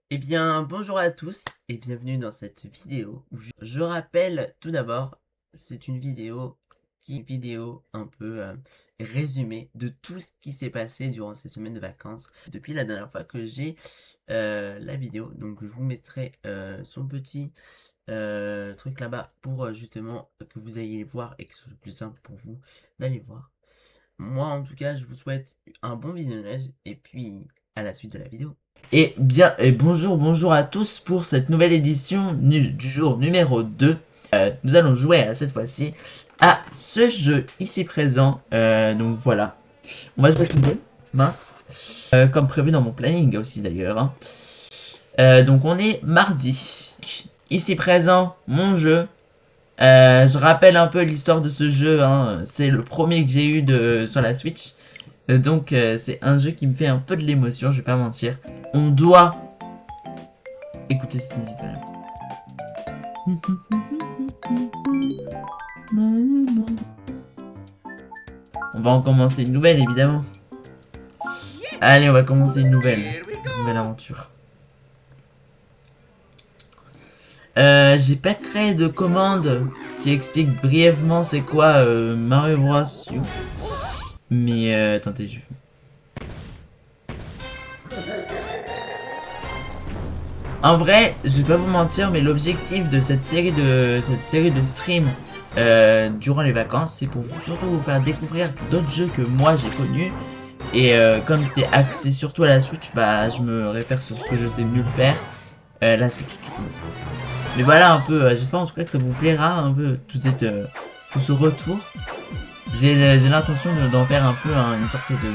Eh bien, bonjour à tous et bienvenue dans cette vidéo. Je rappelle tout d'abord, c'est une vidéo un peu résumée de tout ce qui s'est passé durant ces semaines de vacances depuis la dernière fois que j'ai la vidéo. Donc, je vous mettrai son petit truc là-bas pour justement que vous ayez voir et que ce soit plus simple pour vous d'aller voir. Moi, en tout cas, je vous souhaite un bon visionnage et puis à la suite de la vidéo. Et bonjour à tous pour cette nouvelle édition du jour numéro 2. Nous allons jouer cette fois-ci à ce jeu ici présent. Donc voilà, on va jouer tout le mince, comme prévu dans mon planning aussi d'ailleurs. Hein. Donc on est mardi. Ici présent, mon jeu. Je rappelle un peu l'histoire de ce jeu. Hein. C'est le premier que j'ai eu sur la Switch. Donc c'est un jeu qui me fait un peu de l'émotion, je vais pas mentir. On doit écouter cette musique quand même. On va en commencer une nouvelle évidemment. Allez, on va commencer une nouvelle aventure. J'ai pas créé de commande qui explique brièvement c'est quoi Mario Bros. U. Mais attendez, je... En vrai, je vais pas vous mentir, mais l'objectif de cette série de streams durant les vacances, c'est pour surtout vous faire découvrir d'autres jeux que moi j'ai connus. Et comme c'est axé surtout à la Switch, bah je me réfère sur ce que je sais mieux faire, la Switch du coup. Mais voilà un peu, j'espère en tout cas que ça vous plaira un peu tout ce retour. J'ai l'intention d'en faire un peu une sorte de...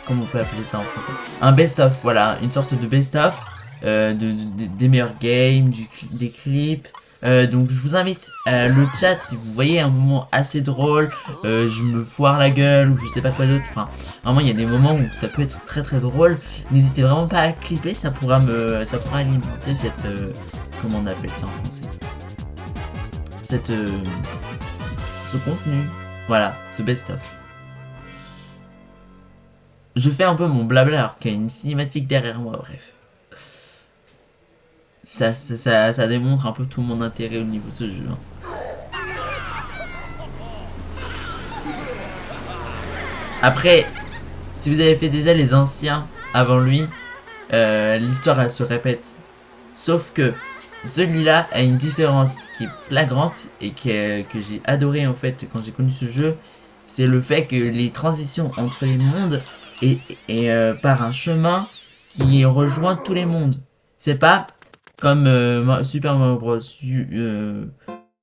Comment on peut appeler ça en français? Un best-of, voilà, une sorte de best-of des meilleurs games, des clips. Donc je vous invite le chat si vous voyez un moment assez drôle, je me foire la gueule ou je sais pas quoi d'autre. Enfin, vraiment il y a des moments où ça peut être très très drôle. N'hésitez vraiment pas à clipper, ça pourra alimenter cette comment on appelle ça en français? Cette ce contenu, voilà, ce best-of. Je fais un peu mon blabla alors qu'il y a une cinématique derrière moi, bref. Ça démontre un peu tout mon intérêt au niveau de ce jeu. Hein. Après, si vous avez fait déjà les anciens avant lui, l'histoire elle se répète. Sauf que celui-là a une différence qui est flagrante et que j'ai adoré en fait quand j'ai connu ce jeu. C'est le fait que les transitions entre les mondes et par un chemin qui rejoint tous les mondes. C'est pas comme Super Mario Bros.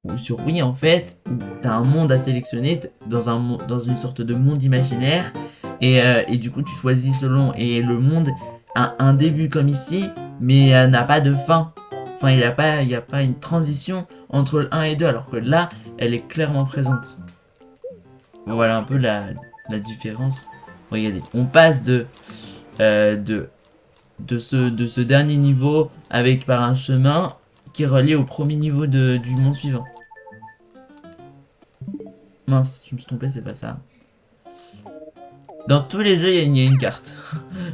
Ou sur Wii en fait, où t'as un monde à sélectionner dans une sorte de monde imaginaire et du coup tu choisis selon et le monde a un début comme ici mais n'a pas de fin. Enfin il y a pas une transition entre le 1 et 2 alors que là elle est clairement présente. Voilà un peu la différence. Regardez, on passe euh, de, de ce dernier niveau avec par un chemin qui est relié au premier niveau du monde suivant. Mince, je me suis trompé, c'est pas ça. Dans tous les jeux, il y a une carte.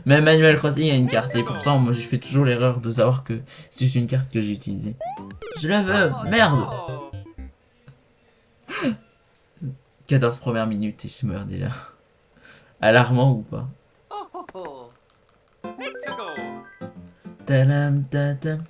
Même Animal Crossing, il y a une carte. Et pourtant, moi, je fais toujours l'erreur de savoir que c'est une carte que j'ai utilisée. Je la veux, merde. 14 premières minutes et je meurs déjà. Alarmant ou pas? Tadam, tadam.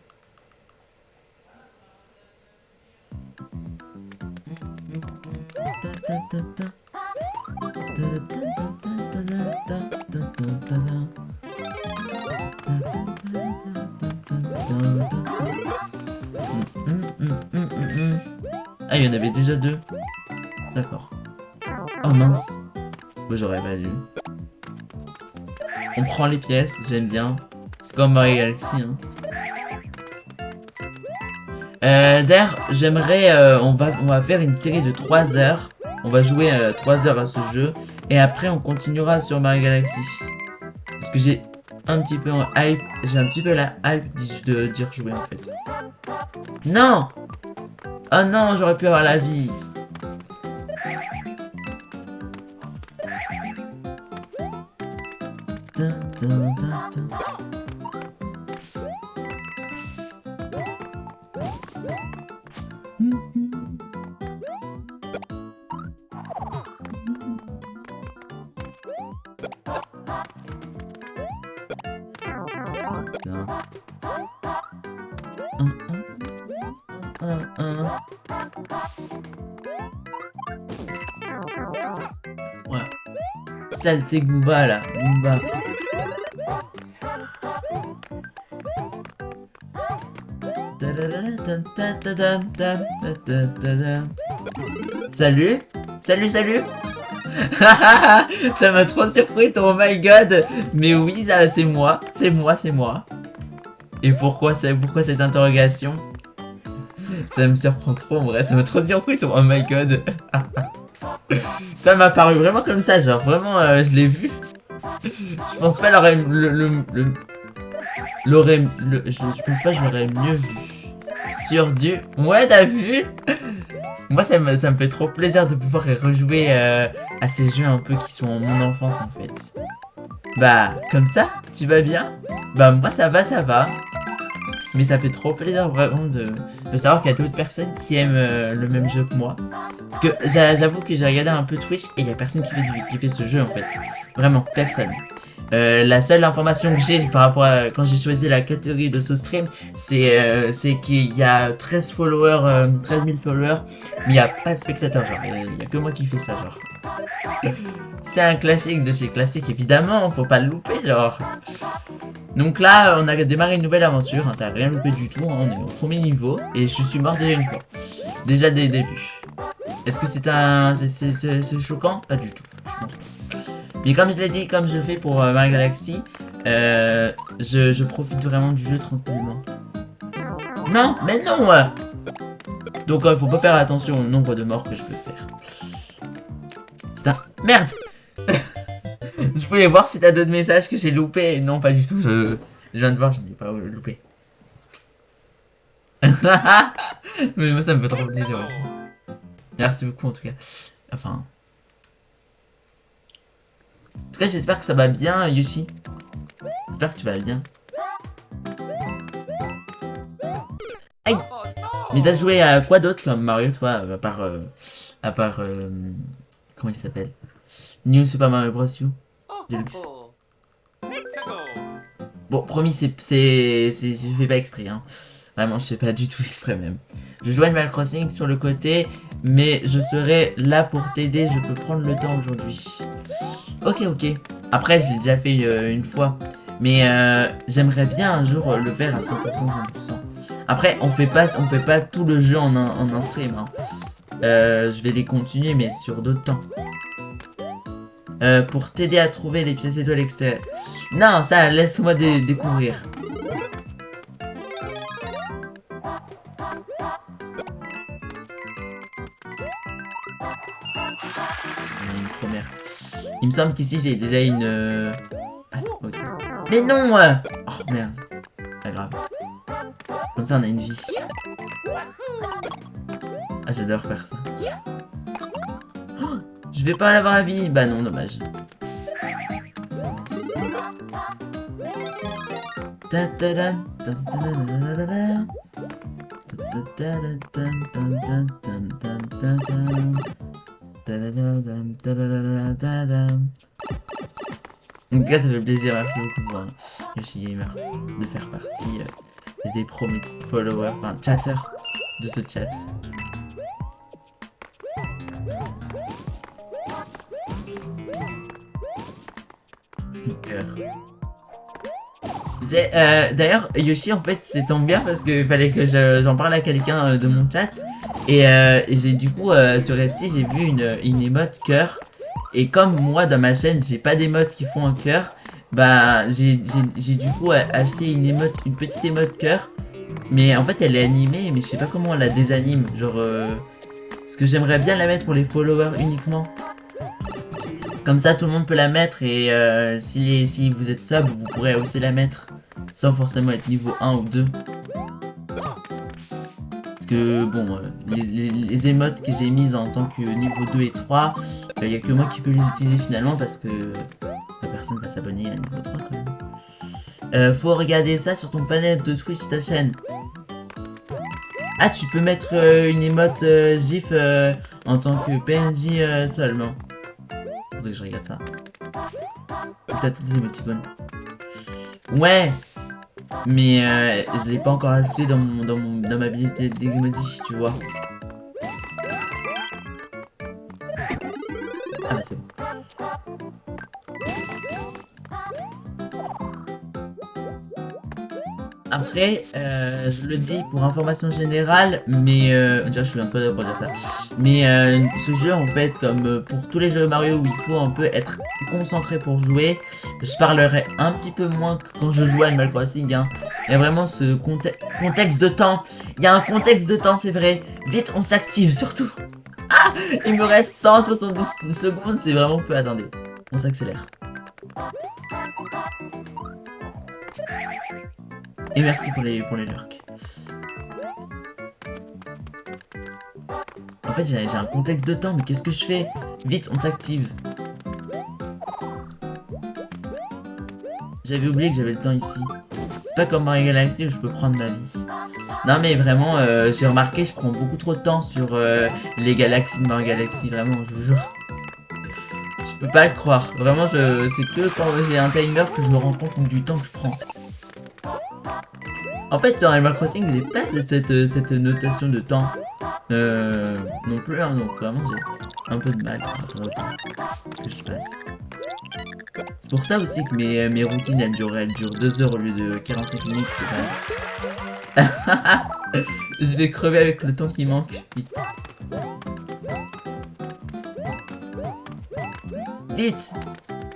Ah, il y en avait déjà deux. D'accord. Oh mince. Moi j'aurais pas dû. On prend les pièces, j'aime bien. C'est comme Mario Galaxy. Hein. D'ailleurs, j'aimerais... on va faire une série de 3 heures. On va jouer 3 heures à ce jeu. Et après, on continuera sur Mario Galaxy. Parce que j'ai un petit peu hype. J'ai un petit peu la hype d'y rejouer en fait. Non! Oh non, j'aurais pu avoir la vie. Ouais. Saleté Gooba là, Gooba. Salut. Salut, salut. Ça m'a trop surpris ton oh my god. Mais oui, ça c'est moi. C'est moi, c'est moi. Et pourquoi cette interrogation? Ça me surprend trop en vrai, ça m'a trop surpris ton oh my god. Ça m'a paru vraiment comme ça, genre vraiment je l'ai vu. Je pense pas je pense pas que je l'aurais mieux vu. Sur du... Ouais, t'as vu? Moi ça me fait trop plaisir de pouvoir rejouer à ces jeux un peu qui sont mon enfance en fait. Bah comme ça, tu vas bien? Bah moi ça va. Mais ça fait trop plaisir vraiment de savoir qu'il y a d'autres personnes qui aiment le même jeu que moi. Parce que j'avoue que j'ai regardé un peu Twitch et il y a personne qui fait ce jeu en fait. Vraiment, personne. La seule information que j'ai par rapport à quand j'ai choisi la catégorie de ce stream, c'est qu'il y a 13 followers, 13 000 followers, mais il n'y a pas de spectateurs, genre, il n'y a que moi qui fais ça, genre. C'est un classique de chez classique, évidemment, faut pas le louper, genre. Donc là, on a démarré une nouvelle aventure, hein, t'as rien loupé du tout, hein, on est au premier niveau, et je suis mort déjà une fois. Déjà dès le début. Est-ce que c'est choquant? Pas du tout, je pense pas. Mais comme je l'ai dit, comme je fais pour Mario Galaxy, je profite vraiment du jeu tranquillement. Non, mais non. Donc faut pas faire attention au nombre de morts que je peux faire. C'est un... Merde. Je voulais voir si t'as d'autres messages que j'ai loupés. Non, pas du tout, je viens de voir, je n'ai pas loupé. Mais moi ça me fait trop plaisir aussi. Merci beaucoup en tout cas. Enfin... En tout cas, j'espère que ça va bien, Yoshi. J'espère que tu vas bien. Aïe! Mais t'as joué à quoi d'autre comme Mario, toi, à part comment il s'appelle? New Super Mario Bros. U Deluxe. Bon, promis, je fais pas exprès, hein. Vraiment, je fais pas du tout exprès même. Je joue à Animal Crossing sur le côté, mais je serai là pour t'aider. Je peux prendre le temps aujourd'hui. Ok. Après, je l'ai déjà fait une fois. Mais j'aimerais bien un jour le faire à 100%. Après, on fait pas tout le jeu en un stream. Hein. Je vais les continuer, mais sur d'autres temps. Pour t'aider à trouver les pièces étoiles extérieures. Non, ça, laisse-moi découvrir. Une première. Il me semble qu'ici j'ai déjà une... Ah, ok. Mais non oh merde. Pas grave. Comme ça on a une vie. Ah j'adore faire ça. Oh, je vais pas l'avoir la vie. Bah non, dommage. En tout cas, ça fait plaisir, merci beaucoup Yoshi Gamer de faire partie des premiers followers, enfin chatters de ce chat. D'ailleurs, Yoshi, en fait, c'est tombe bien parce qu'il fallait que j'en parle à quelqu'un de mon chat. Et j'ai du coup, sur Etsy, j'ai vu une emote cœur. Et comme moi, dans ma chaîne, j'ai pas d'émotes qui font un cœur, bah, j'ai du coup acheté une petite emote cœur. Mais en fait, elle est animée, mais je sais pas comment on la désanime. Genre, parce que j'aimerais bien la mettre pour les followers uniquement. Comme ça, tout le monde peut la mettre et si vous êtes sub, vous pourrez aussi la mettre sans forcément être niveau 1 ou 2. Parce que, bon, les émotes que j'ai mises en tant que niveau 2 et 3, il n'y a que moi qui peux les utiliser finalement parce que la personne va s'abonner à niveau 3 quand même. Faut regarder ça sur ton panel de Twitch, ta chaîne. Ah, tu peux mettre une emote GIF en tant que PNJ seulement. Faudrait que je regarde ça. Peut-être toutes les émoticônes. Ouais, mais je l'ai pas encore ajouté dans ma bibliothèque d'emojis, tu vois. Ah bah c'est bon. Après, je le dis pour information générale, mais déjà je suis un spoiler pour dire ça. Mais ce jeu en fait, comme pour tous les jeux Mario où il faut un peu être concentré pour jouer, je parlerai un petit peu moins que quand je joue à Animal Crossing. Hein. Il y a vraiment ce contexte de temps. Il y a un contexte de temps, c'est vrai. Vite, on s'active surtout. Ah, il me reste 172 secondes, c'est vraiment peu. Attendez, on s'accélère. Et merci pour les lurks. En fait, j'ai un contexte de temps, mais qu'est-ce que je fais? Vite, on s'active. J'avais oublié que j'avais le temps ici. C'est pas comme Mario Galaxy où je peux prendre ma vie. Non mais vraiment, j'ai remarqué, je prends beaucoup trop de temps sur les galaxies de Mario Galaxy, vraiment, je vous jure. Je peux pas le croire. Vraiment, c'est que quand j'ai un timer que je me rends compte du temps que je prends. En fait, sur Animal Crossing, j'ai pas cette notation de temps non plus, hein, donc vraiment j'ai un peu de mal par rapport au temps que je passe. C'est pour ça aussi que mes routines elles durent 2 heures au lieu de 45 minutes de base. Je vais crever avec le temps qui manque, vite. Vite!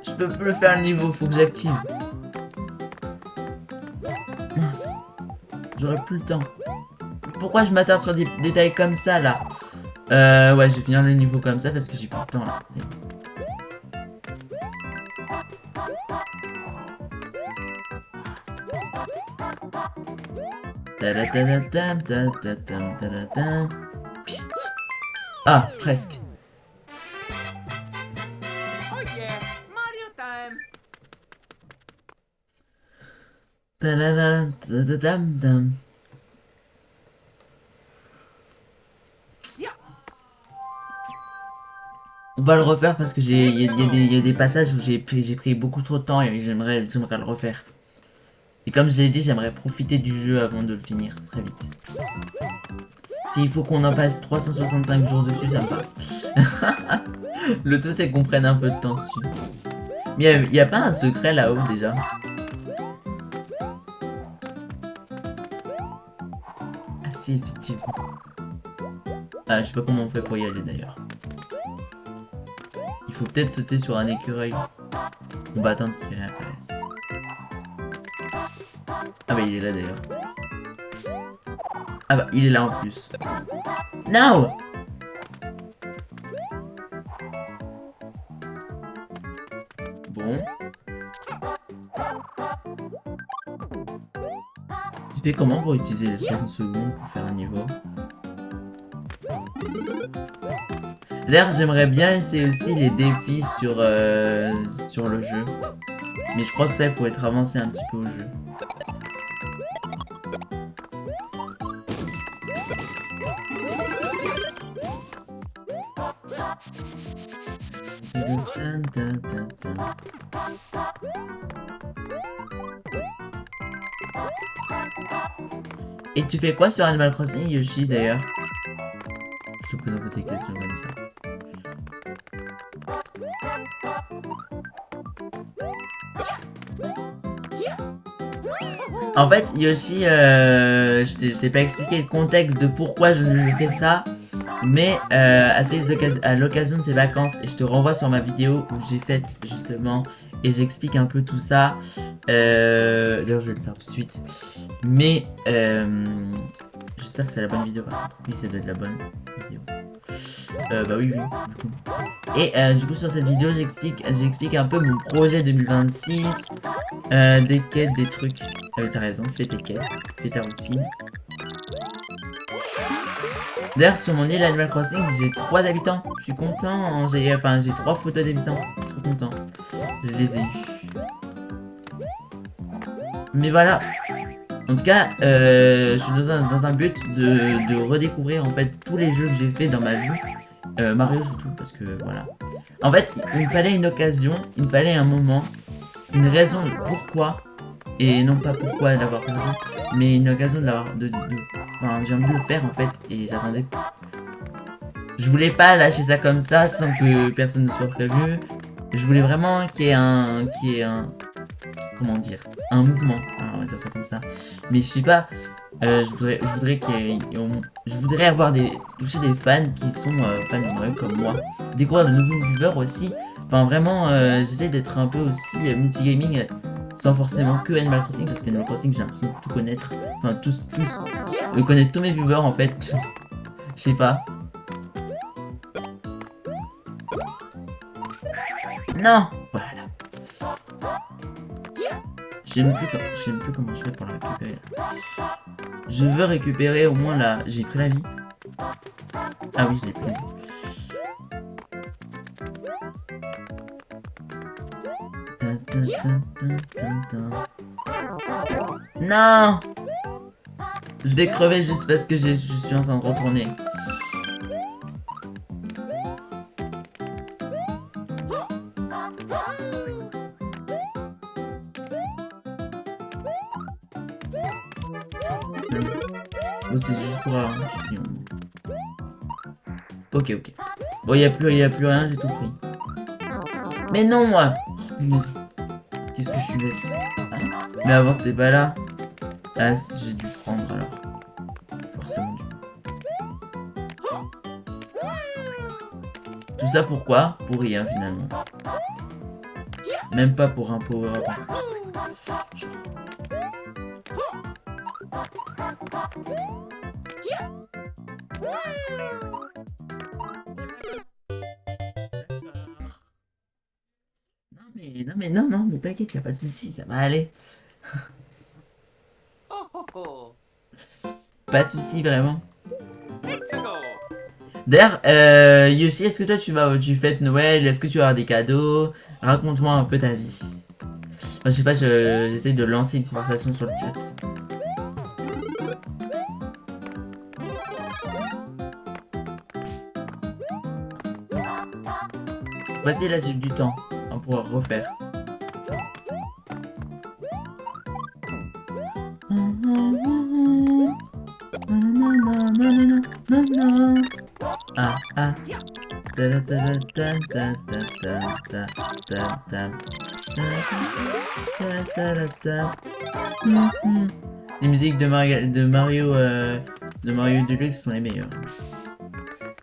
Je peux plus faire le niveau, faut que j'active. Mince. J'aurais plus le temps. Pourquoi je m'attarde sur des détails comme ça là? Ouais, je vais finir le niveau comme ça parce que j'ai plus le temps là. Ah, presque. Oh yeah, Mario time. On va le refaire parce que il y a des passages où j'ai pris beaucoup trop de temps et j'aimerais le refaire. Et comme je l'ai dit, j'aimerais profiter du jeu avant de le finir très vite. S'il faut qu'on en passe 365 jours dessus, ça me va. Le tout c'est qu'on prenne un peu de temps dessus. Mais il n'y a pas un secret là-haut déjà? Ah si, effectivement. Ah, je sais pas comment on fait pour y aller d'ailleurs. Il faut peut-être sauter sur un écureuil. On va attendre qu'il réapparaisse. Ah bah il est là d'ailleurs. Ah bah il est là en plus. No! Bon. Tu fais comment pour utiliser les 300 secondes pour faire un niveau? D'ailleurs j'aimerais bien essayer aussi les défis sur le jeu. Mais je crois que ça il faut être avancé un petit peu au jeu. Et tu fais quoi sur Animal Crossing, Yoshi, d'ailleurs? Je te pose un peu tes questions comme ça. En fait, Yoshi, je t'ai pas expliqué le contexte de pourquoi je fais ça. Mais à l'occasion de ces vacances, et je te renvoie sur ma vidéo où j'ai fait justement, et j'explique un peu tout ça. D'ailleurs, je vais le faire tout de suite. Mais j'espère que c'est la bonne vidéo par contre. Oui, ça doit être la bonne vidéo. Bah oui, du coup. Et du coup, sur cette vidéo, j'explique un peu mon projet 2026. Des quêtes, des trucs. T'as raison, fais tes quêtes, fais ta routine. D'ailleurs, sur mon île Animal Crossing, j'ai 3 habitants. Je suis content. J'ai 3 photos d'habitants. Je suis trop content. Je les ai eus. Mais voilà. En tout cas, je suis dans un but de redécouvrir en fait tous les jeux que j'ai fait dans ma vie. Mario surtout, parce que voilà. En fait, il me fallait une occasion, il me fallait un moment, une raison de pourquoi, et non pas pourquoi l'avoir perdu, mais une occasion de l'avoir. Enfin, j'ai envie de le faire en fait, et j'attendais. Je voulais pas lâcher ça comme ça sans que personne ne soit prévenu. Je voulais vraiment qu'il y ait un, comment dire, un mouvement. Alors, on va dire ça comme ça. Mais je sais pas. Je voudrais je voudrais avoir toucher des fans qui sont fans de Mario comme moi. Découvrir de nouveaux viewers aussi. Enfin vraiment, j'essaie d'être un peu aussi multigaming sans forcément que Animal Crossing parce qu'Animal Crossing j'ai l'impression de tout connaître. Enfin tous, de connaître tous mes viewers en fait. Je sais pas. Non, voilà. Je sais même plus comment je fais pour la récupérer. Je veux récupérer au moins la... J'ai pris la vie. Ah oui, je l'ai prise. Non! Je vais crever juste parce que je suis en train de retourner. Bon, c'est juste pour un... Ok. Bon, y a plus rien, j'ai tout pris. Mais non, moi! Qu'est-ce que je suis bête. Ah. Mais avant, c'était pas là. Ah, j'ai dû prendre alors. Forcément dû. Tout ça pourquoi? Pour rien finalement. Même pas pour un power-up en plus. Non, mais t'inquiète, y'a pas de soucis, ça va aller. Pas de soucis, vraiment. D'ailleurs, Yoshi, est-ce que toi tu fêtes Noël? Est-ce que tu vas avoir des cadeaux? Raconte-moi un peu ta vie. Enfin, je sais pas, j'essaie de lancer une conversation sur le chat. Voici la suite du temps. On pourra refaire. Ah. Les musiques de Mario Deluxe sont les meilleures.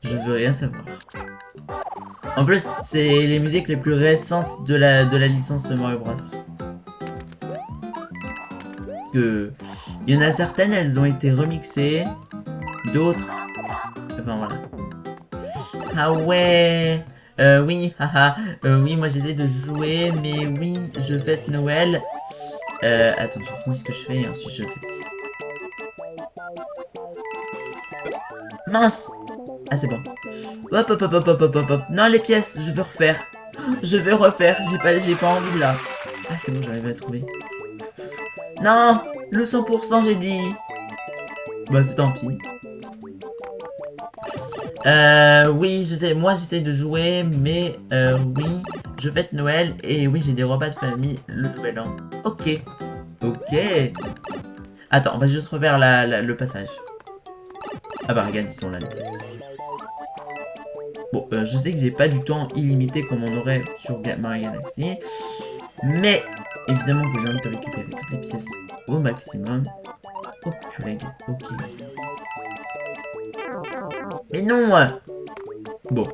Je veux rien savoir. En plus, c'est les musiques les plus récentes de la licence Mario Bros. Parce que il y en a certaines, elles ont été remixées, d'autres, enfin voilà. Ah ouais, oui, haha, oui, moi j'essaie de jouer, mais oui, je fête Noël. Attends, je finis ce que je fais et ensuite je te dis. Mince! Ah c'est bon. Hop. Non les pièces, je veux refaire. J'ai pas envie là. Ah c'est bon, j'arrive à trouver. Non! Le 100% j'ai dit. Bah c'est tant pis. Oui, je sais, moi j'essaie de jouer, mais oui, je fête Noël et oui, j'ai des repas de famille le nouvel an. Ok. Attends, on va juste refaire le passage. Ah bah regarde, ils sont là les pièces. Bon, je sais que j'ai pas du temps illimité comme on aurait sur Mario Galaxy, mais évidemment que j'ai envie de récupérer toutes les pièces au maximum. Oh purée, ok. Mais non! Bon.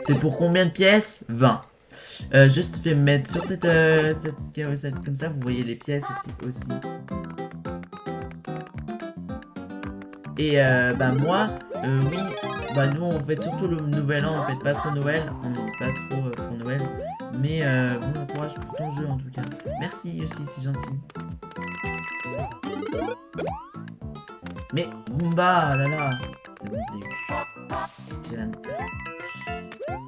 C'est pour combien de pièces? 20. Juste je vais me mettre sur cette carrossette comme ça, vous voyez les pièces aussi. Et bah moi, oui, bah nous on fait surtout le nouvel an, on fait pas trop Noël, on est pas trop pour Noël. Mais bon courage pour ton jeu en tout cas. Merci aussi, c'est gentil. Mais Goomba, là là, c'est bon, je l'ai eu. J'ai la note.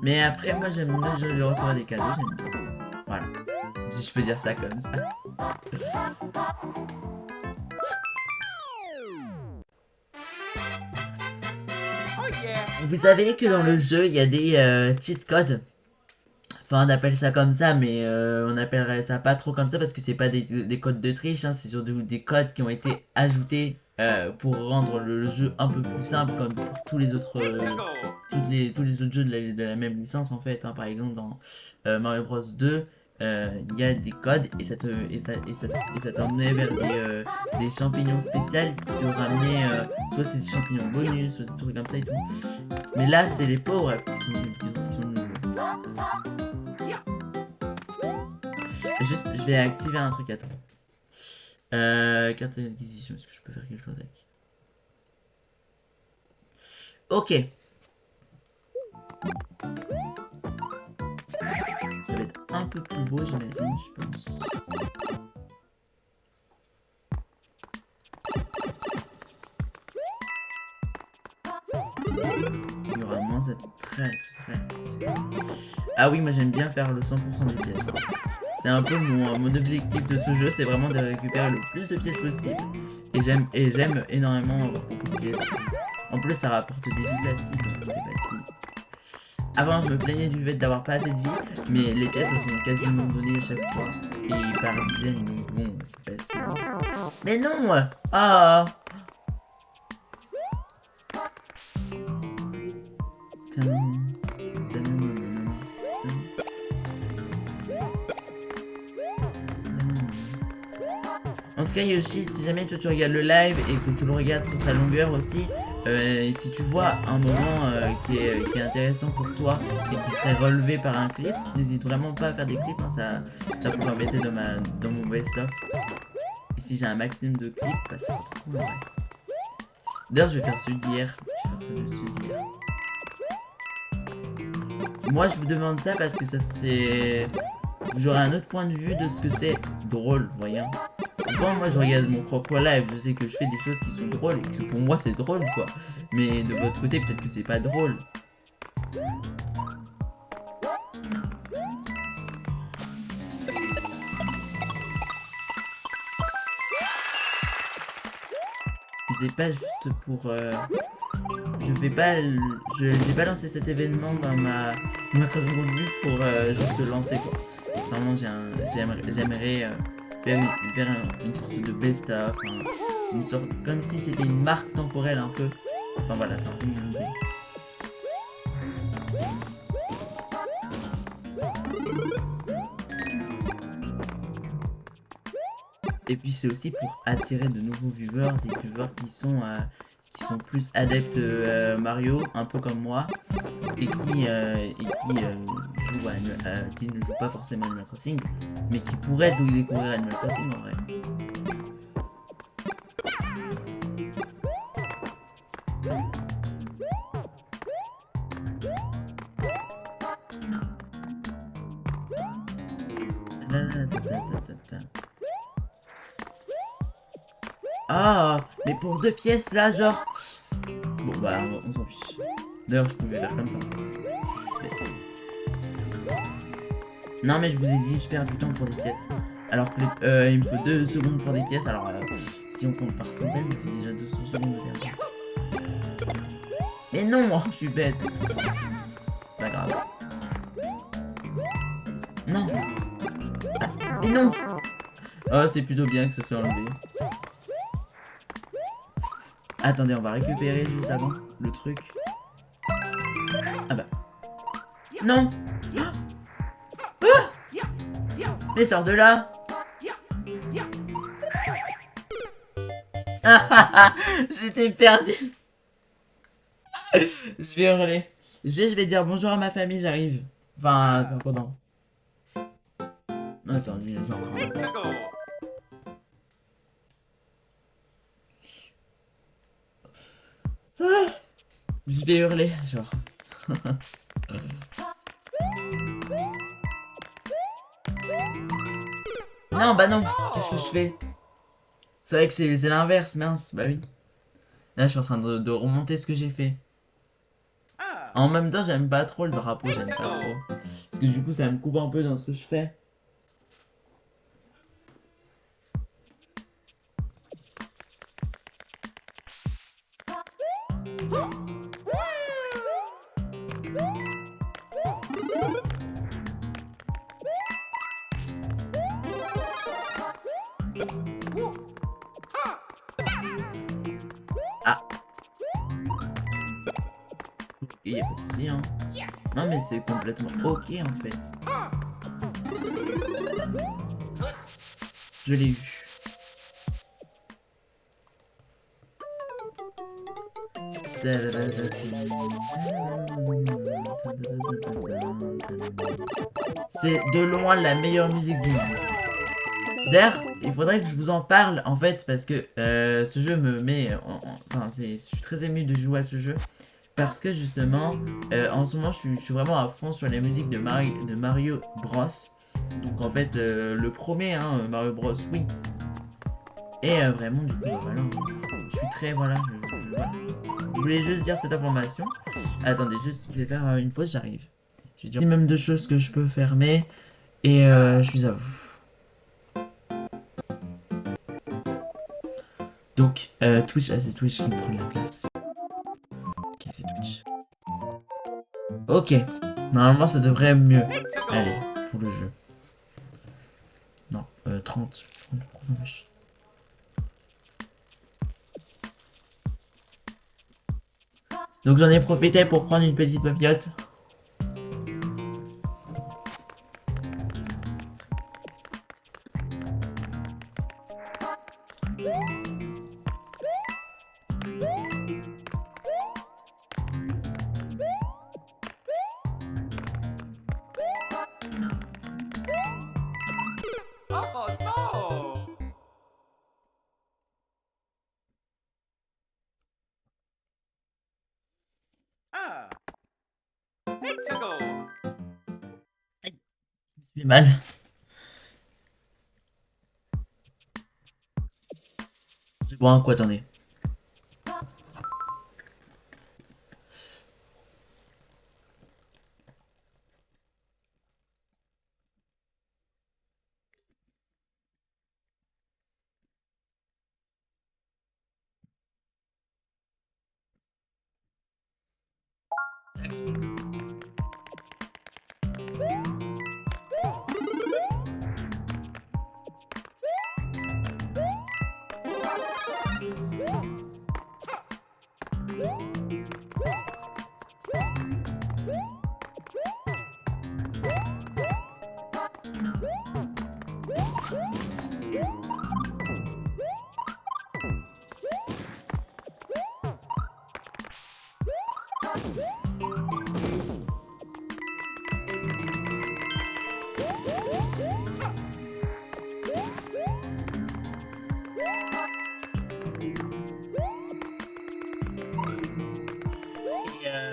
Mais après, moi j'aime bien de recevoir des cadeaux, j'aime bien. Voilà. Si je peux dire ça comme ça. yeah. Vous savez que dans le jeu, il y a des cheat codes. Enfin, on appelle ça comme ça, mais on appellerait ça pas trop comme ça parce que c'est pas des codes de triche, hein, c'est surtout des codes qui ont été ajoutés pour rendre le jeu un peu plus simple, comme pour tous les autres, tous les autres jeux de la même licence en fait. Hein. Par exemple, dans Mario Bros 2, il y a des codes et ça t'emmenait vers des champignons spéciaux qui te ramenaient soit c'est des champignons bonus, soit des trucs comme ça et tout. Mais là, c'est les power-ups qui sont nouveaux. Juste, je vais activer un truc, attends. Carte d'acquisition, est-ce que je peux faire quelque chose avec? Ok. Ça va être un peu plus beau, j'imagine, je pense. Il y aura moins de très. Ah oui, moi j'aime bien faire le 100% des pièces. C'est un peu mon objectif de ce jeu, c'est vraiment de récupérer le plus de pièces possible. Et j'aime énormément avoir beaucoup de pièces. En plus, ça rapporte des vies faciles, donc c'est facile. Avant, je me plaignais du fait d'avoir pas assez de vie, mais les pièces elles sont quasiment données à chaque fois. Et par dizaines, donc bon, c'est facile. Mais non! Ah! En tout cas Yoshi, si jamais toi tu regardes le live et que tu le regardes sur sa longueur aussi, et si tu vois un moment qui est intéressant pour toi et qui serait relevé par un clip, n'hésite vraiment pas à faire des clips, hein, ça pourrait m'aider dans mon best-of. Et si j'ai un maximum de clips, bah, c'est trop cool. Ouais. D'ailleurs je vais faire celui d'hier, Moi je vous demande ça parce que ça c'est... J'aurai un autre point de vue de ce que c'est drôle, voyons. Quand moi je regarde mon propre live, je sais que je fais des choses qui sont drôles et que pour moi c'est drôle quoi. Mais de votre côté peut-être que c'est pas drôle. C'est pas juste pour... J'ai pas lancé cet événement dans ma création de contenu pour juste se lancer quoi. Vraiment j'aimerais faire une sorte de best-of, une sorte comme si c'était une marque temporelle un peu. Enfin voilà, c'est un peu mon idée. Et puis c'est aussi pour attirer de nouveaux viewers, des viewers qui sont plus adeptes Mario, un peu comme moi, et qui ne jouent pas forcément Animal Crossing, mais qui pourraient découvrir Animal Crossing en vrai. Ah, mais pour 2 pièces là, genre. Bon bah on s'en fiche. D'ailleurs je pouvais faire comme ça en fait. Non mais je vous ai dit je perds du temps pour des pièces. Alors que il me faut 2 secondes pour des pièces. Alors si on compte par centaines, c'est déjà 200 secondes de perdu. Mais non, oh, je suis bête. Pas grave. Non. Ah, mais non. Oh c'est plutôt bien que ça soit enlevé. Attendez, on va récupérer juste avant le truc. Ah bah. Non. Mais sors de là. J'étais perdu. Je vais hurler. Je vais dire bonjour à ma famille, j'arrive. Enfin, c'est encore dans. Attends, j'ai encore. Je vais hurler, genre. Non, bah non. Qu'est-ce que je fais? C'est vrai que c'est l'inverse, mince. Bah oui. Là, je suis en train de remonter ce que j'ai fait. En même temps, j'aime pas trop le drapeau, j'aime pas trop. Parce que du coup, ça me coupe un peu dans ce que je fais. y a pas de souci, hein. Non, mais c'est complètement ok en fait. Je l'ai eu. C'est de loin la meilleure musique du monde. D'ailleurs, il faudrait que je vous en parle en fait parce que ce jeu me met enfin je suis très ému de jouer à ce jeu parce que justement en ce moment je suis vraiment à fond sur les musiques de Mario Bros. Donc en fait le premier hein, Mario Bros oui. Et vraiment du coup bah, voilà, je suis très voilà, voilà. Je voulais juste dire cette information. Attendez juste je vais faire une pause, j'arrive. Je vais dire même de choses que je peux fermer et je suis à vous. Donc, Twitch, c'est Twitch qui me prend la place. Ok, c'est Twitch. Ok, normalement ça devrait mieux. Allez, pour le jeu. Non, 30. Donc j'en ai profité pour prendre une petite papillote. Oh no! Ah! Let's go! J'ai mal. Je bois un coup, attendez.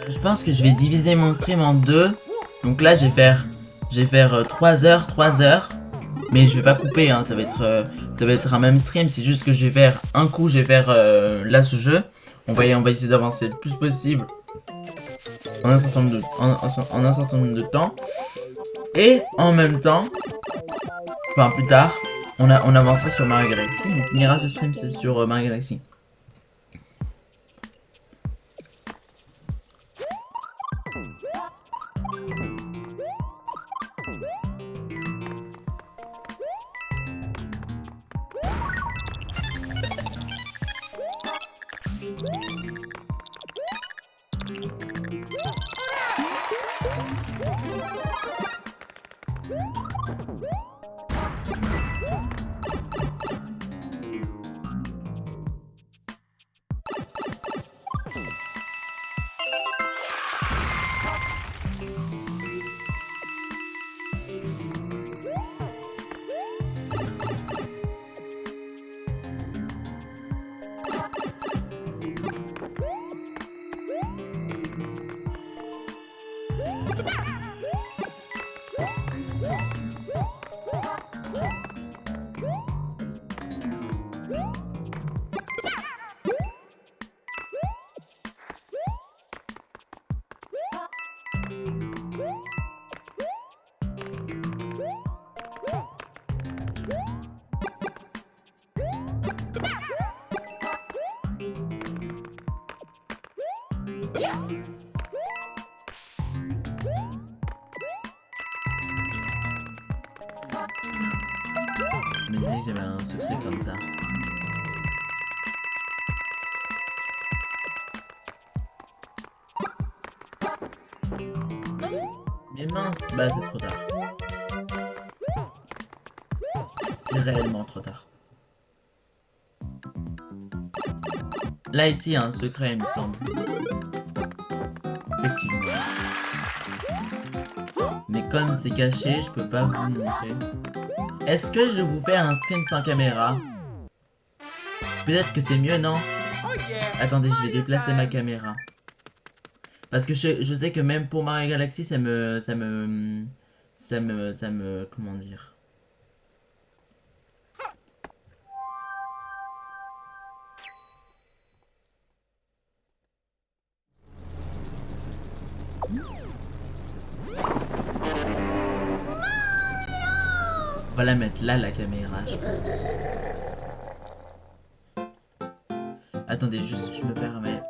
Je pense que je vais diviser mon stream en deux. Donc là, je vais faire 3 heures, 3 heures. Mais je vais pas couper, hein, ça va être un même stream. C'est juste que je vais faire un coup, je vais faire là ce jeu. On va essayer d'avancer le plus possible en un certain nombre de temps. Et en même temps, enfin plus tard, on avancera sur Mario Galaxy. On finira ce stream sur Mario Galaxy. Je me disais que j'avais un secret comme ça. mince, bah c'est trop tard. C'est réellement trop tard. Là ici il y a un secret il me semble. Effectivement. Mais comme c'est caché, je peux pas vous le montrer. Est-ce que je vous fais un stream sans caméra? Peut-être que c'est mieux, non? Oh yeah. Attendez, je vais déplacer ma caméra. Parce que je sais que même pour Mario Galaxy, ça me, comment dire? On va la mettre là, la caméra, je pense. Attendez, juste, je me permets.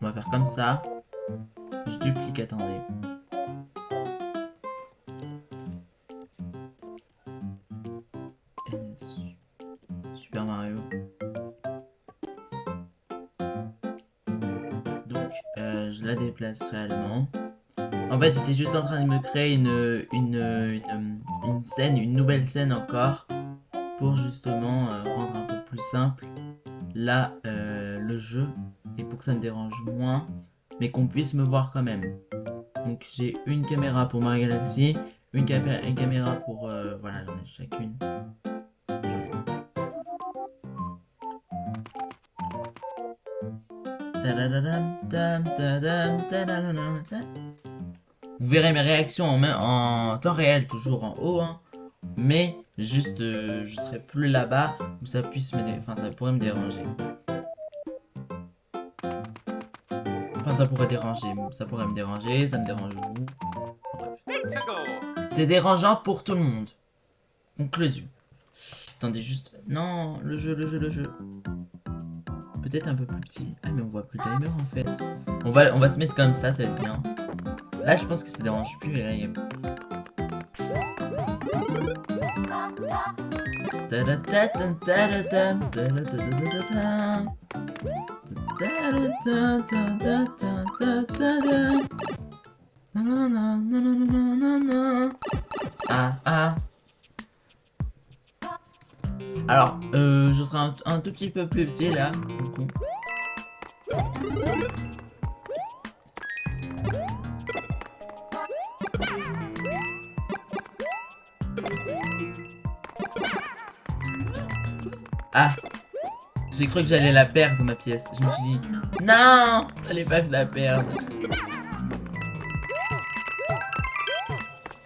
On va faire comme ça. Je duplique, attendez. Super Mario. Donc, je la déplace réellement. En fait, j'étais juste en train de me créer une scène, une nouvelle scène encore, pour justement rendre un peu plus simple là le jeu, et pour que ça me dérange moins, mais qu'on puisse me voir quand même. Donc j'ai une caméra pour Mario Galaxy, une caméra pour... voilà, j'en ai chacune. Vous verrez mes réactions en temps réel, toujours en haut, hein. Mais juste, je serai plus là-bas où ça puisse ça pourrait me déranger. Enfin, ça pourrait me déranger, ça me dérange vous. Bref. Let's go. C'est dérangeant pour tout le monde. Conclusion. Attendez juste, non, le jeu. Peut-être un peu plus petit. Ah mais on voit plus le timer en fait. On va se mettre comme ça va être bien. Là, je pense que ça dérange plus. Et là, il y a... Ah. Alors, je serai un tout petit peu plus petit là. Du coup. Ah, j'ai cru que j'allais la perdre ma pièce. Je me suis dit, non, fallait pas que je la perde.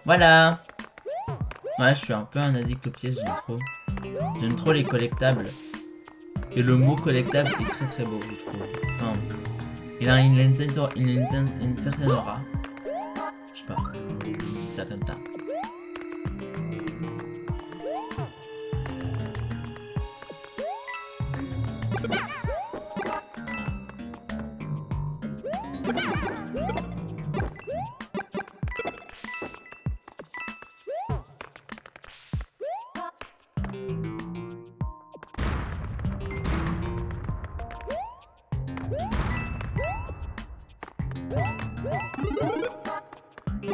Voilà. Ouais, je suis un peu un addict aux pièces, j'aime trop. J'aime trop les collectables. Et le mot collectable est très très beau, je trouve. Enfin, il a une certaine aura. Je sais pas, je dis ça comme ça.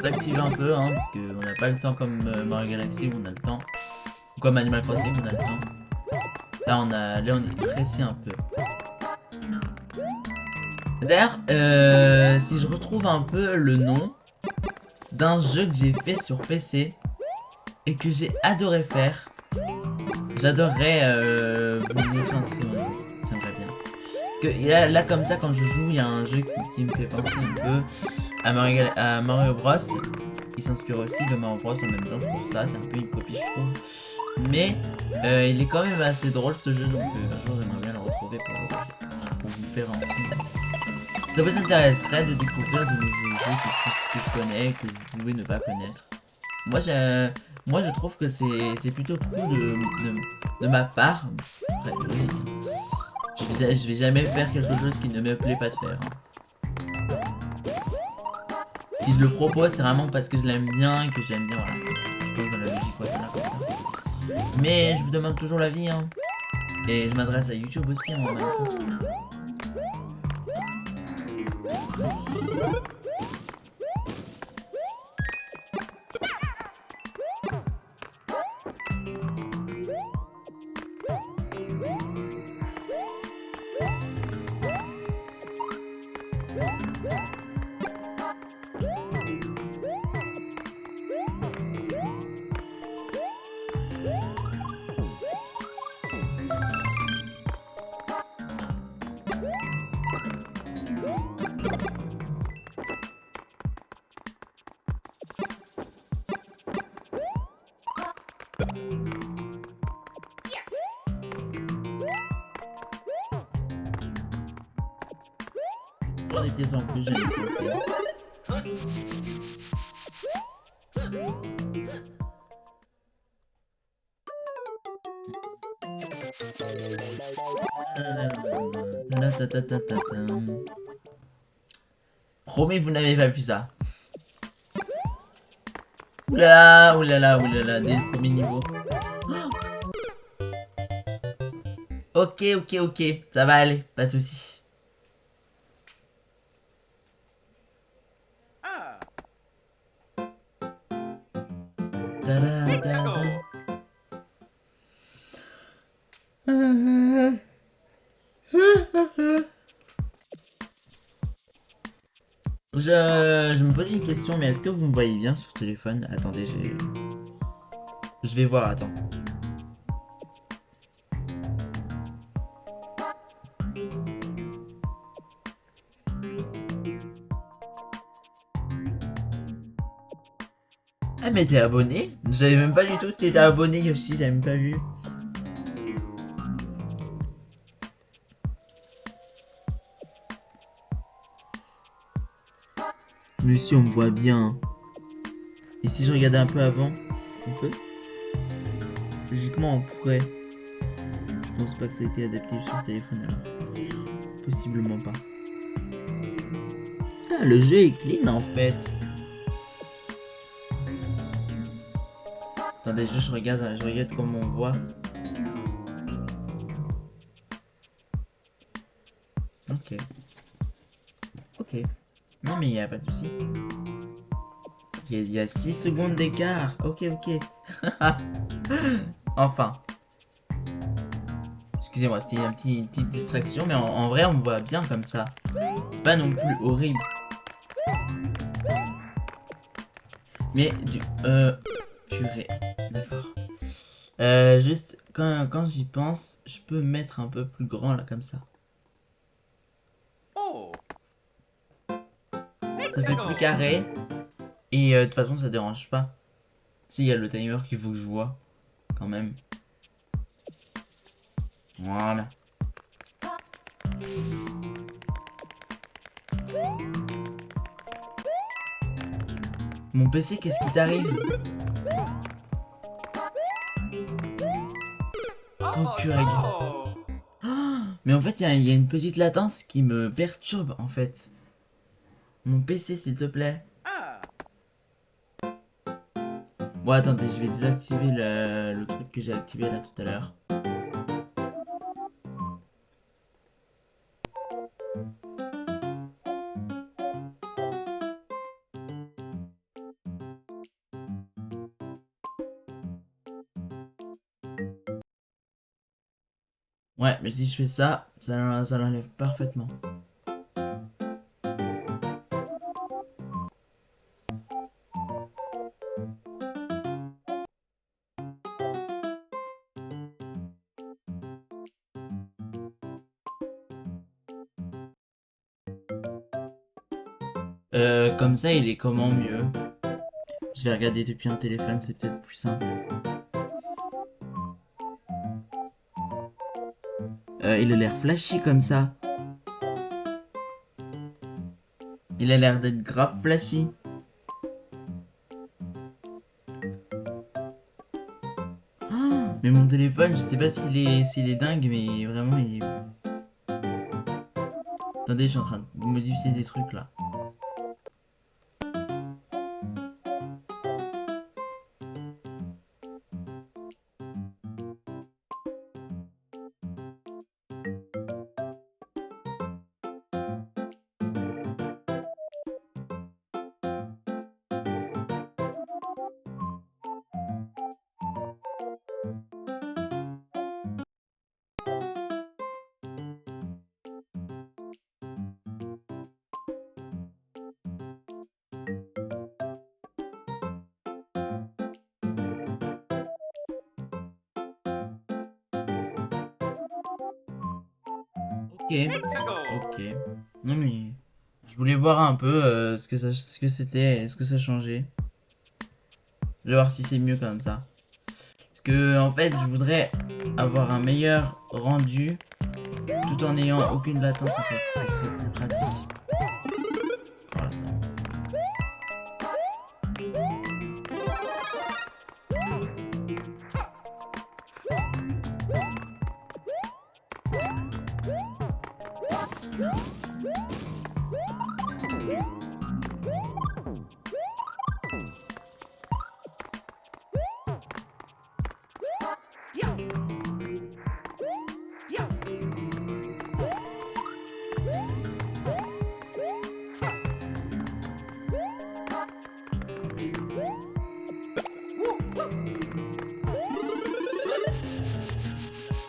S'activer un peu, hein, parce qu'on n'a pas le temps comme Mario Galaxy où on a le temps. Ou comme Animal Crossing, on a le temps. Là, on est pressé un peu. D'ailleurs, si je retrouve un peu le nom d'un jeu que j'ai fait sur PC et que j'ai adoré faire, j'adorerais vous montrer un stream un jour. J'aimerais bien. Parce que là, comme ça, quand je joue, il y a un jeu qui me fait penser un peu à Mario Bros. Il s'inspire aussi de Mario Bros en même temps, c'est pour ça, c'est un peu une copie je trouve. Mais il est quand même assez drôle ce jeu, donc un jour j'aimerais bien le retrouver pour vous faire un film. Ça vous intéresserait de découvrir de nouveaux jeux que je connais, que vous pouvez ne pas connaître. Moi je trouve que c'est plutôt cool de ma part. Après, je vais jamais faire quelque chose qui ne me plaît pas de faire. Si je le propose, c'est vraiment parce que je l'aime bien et que j'aime bien, voilà. Je pense dans la logique, voilà, comme ça. Mais je vous demande toujours l'avis, hein. Et je m'adresse à YouTube aussi en même temps. Toujours des pièces en plus, j'en ai pensé. Promis, vous n'avez pas vu ça. Oulala, oulala, oulala, dès le premier niveau. Ok, ok, ok, ça va aller, pas de soucis. Ah. Tada, Let's tada. go. Je me posais une question, mais est-ce que vous me voyez bien sur téléphone? Attendez, je vais voir, attends. Ah mais t'es abonné? J'avais même pas du tout que t'étais abonné Yoshi, j'avais même pas vu. Mais si on me voit bien. Et si je regardais un peu avant, on peut? Logiquement on pourrait. Je pense pas que ça a été adapté sur téléphone alors. Possiblement pas. Ah le jeu est clean en fait. Attendez, je regarde comment on voit. Ok. Ok. Non mais il n'y a pas de souci. Il y a 6 secondes d'écart. Ok, ok. Enfin. Excusez-moi, c'était une petite distraction, mais en vrai, on me voit bien comme ça. C'est pas non plus horrible. Mais purée. D'accord. Juste, quand j'y pense, je peux me mettre un peu plus grand là, comme ça. Oh. Let's Ça fait go. plus carré. Et de toute façon, ça dérange pas. Si, il y a le timer qu'il faut que je vois. Quand même. Voilà. Mon PC, qu'est-ce qui t'arrive? Oh purée. No. Ah, mais en fait, il y a une petite latence qui me perturbe en fait. Mon PC, s'il te plaît. Ah. Bon, attendez, je vais désactiver le truc que j'ai activé là tout à l'heure. Ouais, mais si je fais ça, ça l'enlève parfaitement. Comme ça, il est comment mieux? Je vais regarder depuis un téléphone, c'est peut-être plus simple. Il a l'air flashy comme ça. Il a l'air d'être grave flashy. Ah, mais mon téléphone, je sais pas s'il est dingue, mais vraiment il est... Attendez, je suis en train de modifier des trucs là. Let's go. Ok. Non mais je voulais voir un peu ce que c'était, ce que ça changeait. Je vais voir si c'est mieux comme ça. Parce que en fait, je voudrais avoir un meilleur rendu tout en n'ayant aucune latence en fait. Ça serait plus pratique. Voilà ça.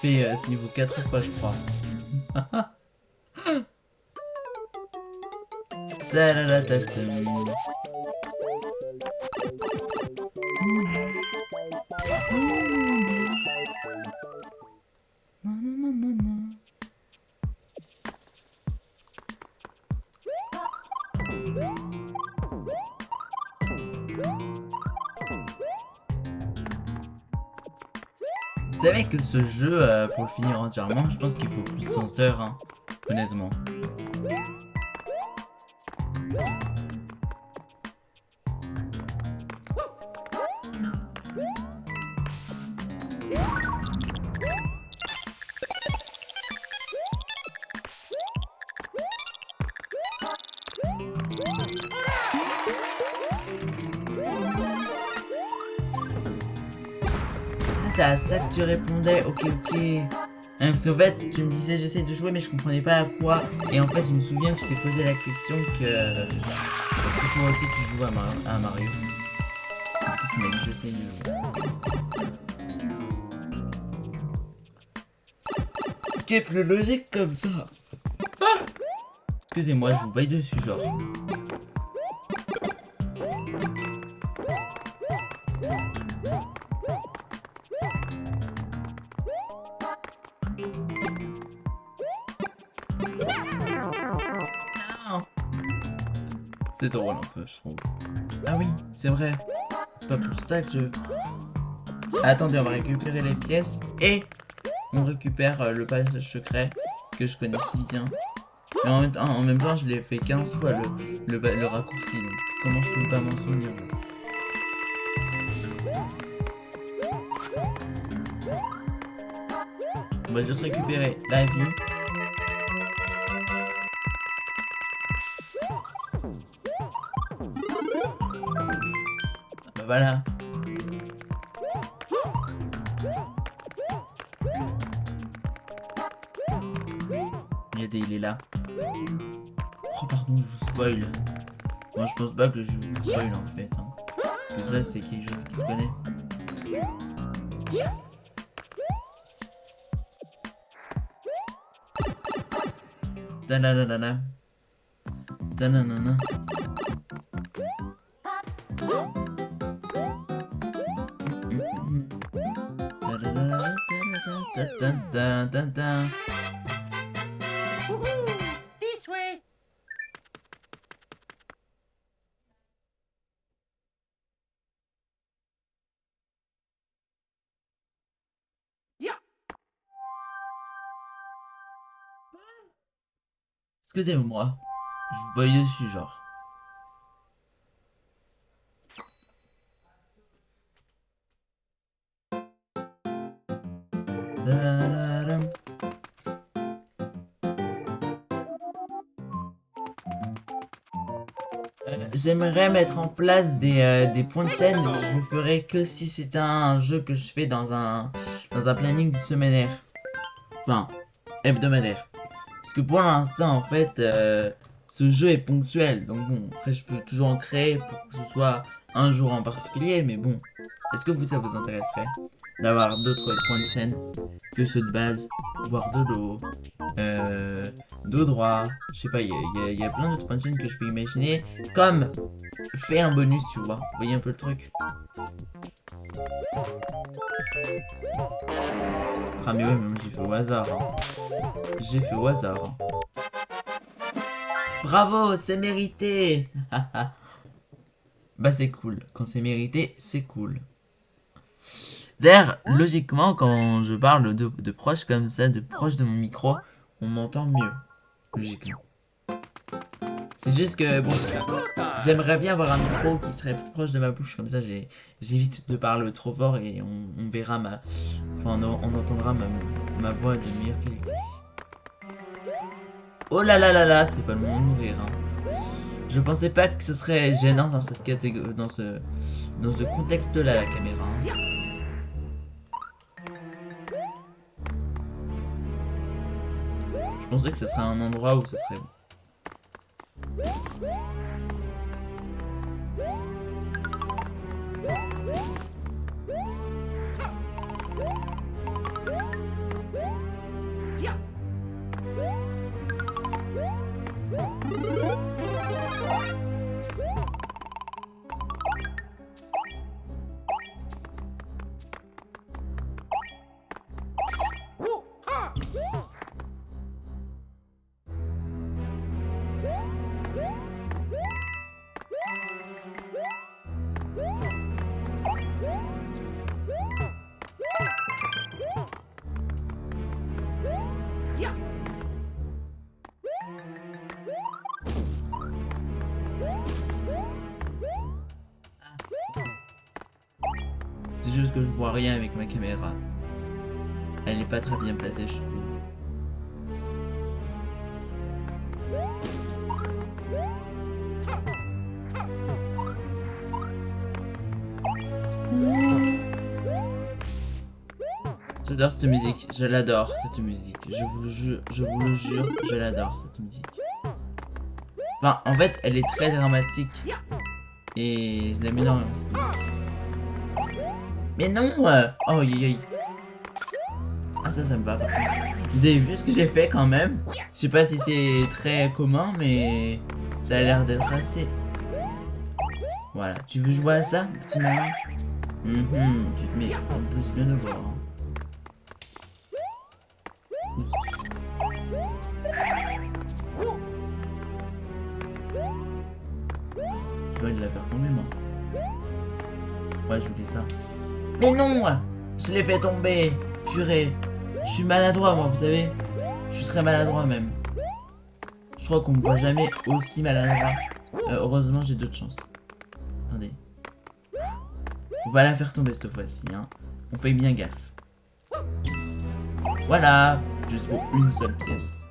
Fait ce niveau 4 fois je crois. Vous savez que ce jeu, pour le finir entièrement, je pense qu'il faut plus de 100 heures, hein, honnêtement. C'est à ça que tu répondais, ok. Parce qu'en fait, tu me disais j'essaie de jouer mais je comprenais pas à quoi. Et en fait, je me souviens que je t'ai posé la question que... Parce que toi aussi tu joues à Mario. Du coup, tu m'as dit j'essaie de jouer. Skip le logique comme ça. Ah, excusez-moi, je vous baille dessus genre. C'est drôle un peu, je trouve. Ah oui, c'est vrai. C'est pas pour ça que je... Attendez, on va récupérer les pièces et on récupère le passage secret que je connais si bien. Mais en même temps je l'ai fait 15 fois le raccourci, donc comment je peux pas m'en souvenir? On va juste récupérer la vie. Bah voilà. Il est là. Oh pardon, je vous spoil. Moi je pense pas que je vous spoil en fait. Hein. Parce que ça c'est quelque chose qui se connaît. Ta-da-da-da-da. Ta-na-na-na. Ta-da-da-da-da-da-da-da. This way. Yeah. Excusez-moi, je vous baille dessus genre. Da-da-da-dam. J'aimerais mettre en place des points de chaîne, mais je le ferai que si c'est un jeu que je fais dans un planning semainaire. Enfin, hebdomadaire. Parce que pour l'instant, en fait, ce jeu est ponctuel. Donc bon, après je peux toujours en créer pour que ce soit un jour en particulier. Mais bon, est-ce que ça vous intéresserait d'avoir d'autres points de chaîne que ceux de base, voire de dos, dos droit, je sais pas, il y a plein d'autres points de chaîne que je peux imaginer, comme faire un bonus, tu vois, vous voyez un peu le truc. Ah mais ouais, mais moi j'ai fait au hasard. Hein. J'ai fait au hasard. Hein. Bravo, c'est mérité. Bah c'est cool. Quand c'est mérité, c'est cool. D'ailleurs, logiquement, quand je parle de proche comme ça, de proche de mon micro, on m'entend mieux. Logiquement. C'est juste que, bon, j'aimerais bien avoir un micro qui serait plus proche de ma bouche, comme ça j'évite de parler trop fort et on verra ma... Enfin, on entendra ma voix de meilleure qualité. Oh là là là là, c'est pas le moment de mourir, hein. Je pensais pas que ce serait gênant dans cette catégorie, dans ce contexte-là, la caméra. Hein. Je pensais que ce serait un endroit où ce serait... C'est juste que je vois rien avec ma caméra. Elle n'est pas très bien placée, je trouve. J'adore cette musique, je l'adore cette musique. Je vous le jure, je l'adore cette musique. Enfin, en fait, elle est très dramatique. Et je l'aime énormément cette musique. Mais non oh, aïe aïe. Ah ça me va par contre. Vous avez vu ce que j'ai fait quand même? Je sais pas si c'est très commun, mais ça a l'air d'être assez... Voilà, tu veux jouer à ça, petit malin? Tu te mets en plus bien de voir. Hein. Je dois la faire tomber moi. Ouais, je voulais ça. Mais non! Je l'ai fait tomber! Purée! Je suis maladroit moi, vous savez? Je suis très maladroit même. Je crois qu'on me voit jamais aussi maladroit. Heureusement, j'ai d'autres chances. Attendez. Faut pas la faire tomber cette fois-ci, hein. On fait bien gaffe. Voilà! Juste pour une seule pièce.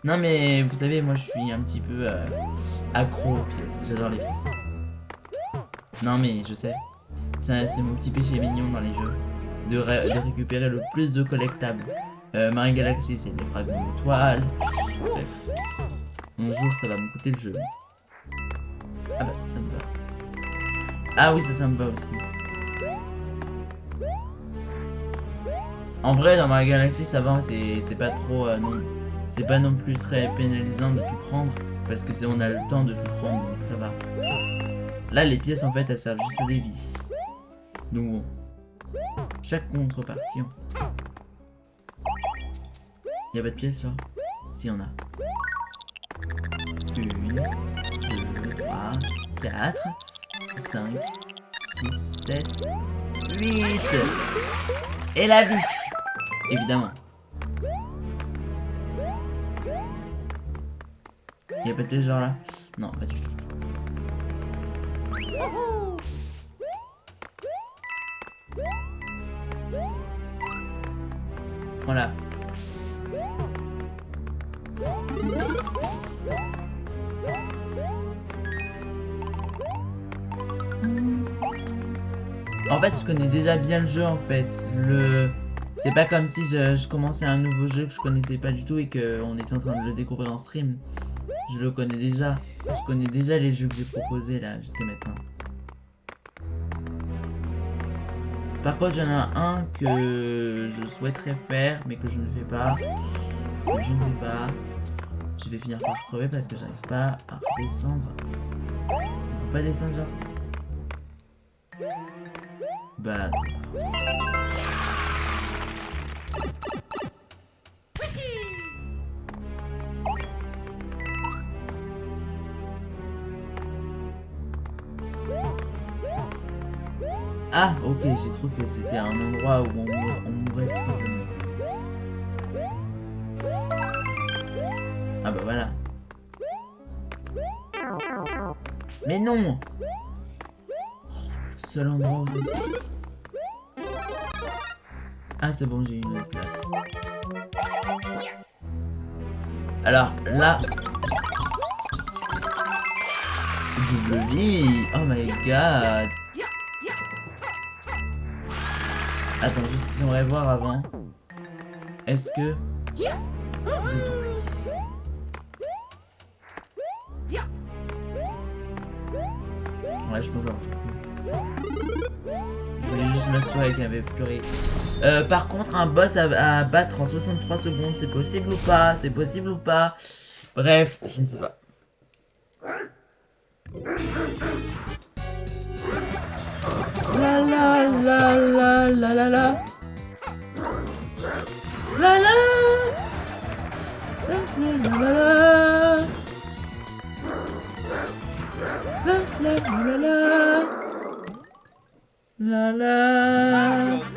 Non mais, vous savez, moi je suis un petit peu accro aux pièces. J'adore les pièces. Non mais, je sais. C'est mon petit péché mignon dans les jeux. De récupérer le plus de collectables. Mario Galaxy, c'est des fragments d'étoiles. Bref. Un jour, ça va me coûter le jeu. Ah bah ça me va. Ah oui, ça me va aussi. En vrai, dans Mario Galaxy, ça va. C'est pas trop... non. C'est pas non plus très pénalisant de tout prendre. Parce que on a le temps de tout prendre, donc ça va. Là, les pièces, en fait, elles servent juste à des vies. Donc, chaque contrepartie. Il y a pas de pièces là? Si, on a. 1, 2, 3, 4, 5, 6, 7, 8. Et la vie. Évidemment. Il y a pas de pièces genre là? Non, pas du tout. Voilà. En fait, je connais déjà bien le jeu en fait. C'est pas comme si je commençais un nouveau jeu que je connaissais pas du tout et qu'on était en train de le découvrir en stream. Je le connais déjà. Je connais déjà les jeux que j'ai proposés là jusqu'à maintenant. Par contre, il y en a un que je souhaiterais faire, mais que je ne fais pas. Parce que je ne sais pas. Je vais finir par crever parce que j'arrive pas à redescendre. On peut pas descendre, genre. Bah... Ah, ok, j'ai cru que c'était un endroit où on mourrait tout simplement. Ah bah voilà. Mais non! Seul endroit où c'est... Ah c'est bon, j'ai une autre place. Alors là... Double vie! Oh my god! Attends, juste j'aimerais voir avant. Est-ce que... j'ai tout pris? Ouais, je pense avoir tout pris. Je voulais juste m'assurer qu'il n'y avait plus rien. Par contre, un boss à battre en 63 secondes, c'est possible ou pas? C'est possible ou pas? Bref, je ne sais pas. La la la la la la la. La la. La la la la la. La la la la la. La la.